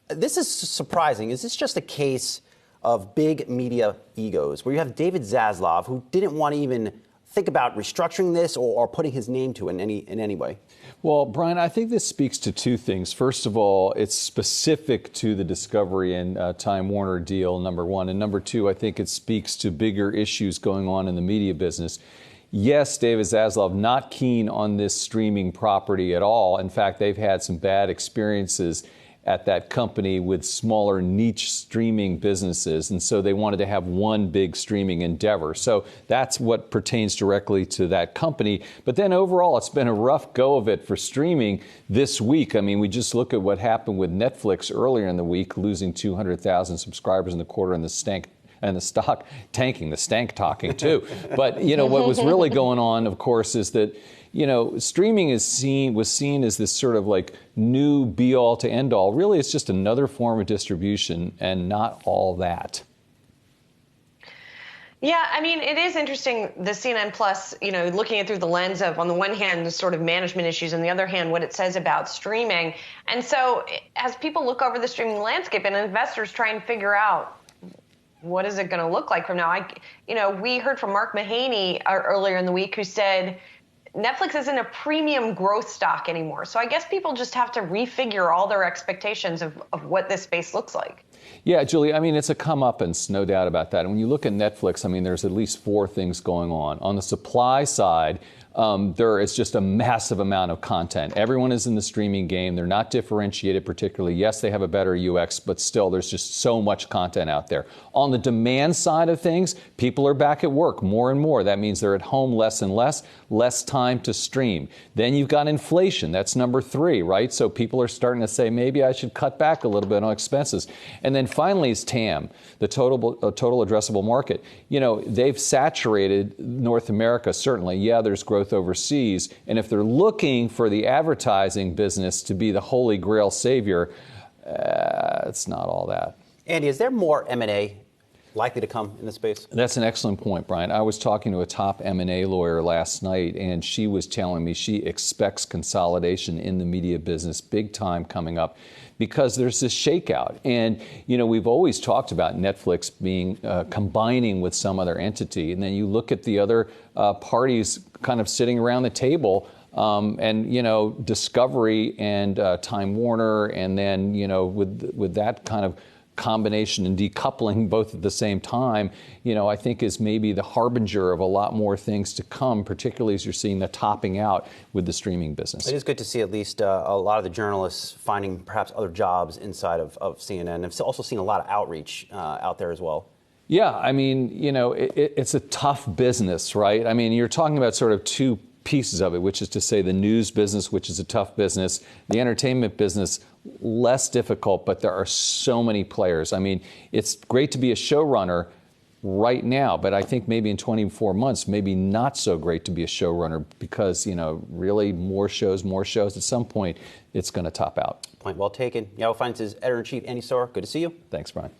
This is surprising. Is this just a case of big media egos, where you have David Zaslav, who didn't want to even think about restructuring this or putting his name to it in any way? Well, Brian, I think this speaks to two things. First of all, it's specific to the Discovery and Time Warner deal, number one. And number two, I think it speaks to bigger issues going on in the media business. Yes, David Zaslav not keen on this streaming property at all. In fact, they've had some bad experiences at that company with smaller niche streaming businesses. And so they wanted to have one big streaming endeavor. So that's what pertains directly to that company. But then overall, it's been a rough go of it for streaming this week. I mean, we just look at what happened with Netflix earlier in the week, losing 200,000 subscribers in the quarter, and the stock tanking, the stank talking too. But, what was really going on, of course, is that streaming was seen as this sort of like new be-all to end-all. Really, it's just another form of distribution and not all that. Yeah, I mean, it is interesting, the CNN Plus, looking at through the lens of, on the one hand, the sort of management issues, on the other hand, what it says about streaming. And so as people look over the streaming landscape and investors try and figure out, what is it going to look like from now? We heard from Mark Mahaney earlier in the week, who said Netflix isn't a premium growth stock anymore. So I guess people just have to refigure all their expectations of what this space looks like. Yeah, Julie, I mean, it's a comeuppance, no doubt about that. And when you look at Netflix, I mean, there's at least four things going on. On the supply side, there is just a massive amount of content. Everyone is in the streaming game. They're not differentiated particularly. Yes, they have a better UX, but still there's just so much content out there. On the demand side of things, people are back at work more and more. That means they're at home less and less time to stream. Then you've got inflation. That's number three, right? So people are starting to say, maybe I should cut back a little bit on expenses. And then finally is TAM, the total addressable market. They've saturated North America, certainly. Yeah, there's growth overseas. And if they're looking for the advertising business to be the holy grail savior, it's not all that. Andy, is there more M&A likely to come in the space? That's an excellent point, Brian. I was talking to a top M&A lawyer last night, and she was telling me she expects consolidation in the media business big time coming up, because there's this shakeout. And, we've always talked about Netflix being combining with some other entity. And then you look at the other parties kind of sitting around the table, and, Discovery and Time Warner, and then, with that kind of combination and decoupling both at the same time, I think is maybe the harbinger of a lot more things to come, particularly as you're seeing the topping out with the streaming business. It is good to see at least a lot of the journalists finding perhaps other jobs inside of CNN. I've also seen a lot of outreach out there as well. Yeah, I mean, it's a tough business, right? I mean, you're talking about sort of two pieces of it, which is to say the news business, which is a tough business, the entertainment business, less difficult, but there are so many players. I mean, it's great to be a showrunner right now, but I think maybe in 24 months, maybe not so great to be a showrunner, because, really more shows. At some point, it's going to top out. Point well taken. Yahoo Finance's editor-in-chief, Andy Starr, good to see you. Thanks, Brian.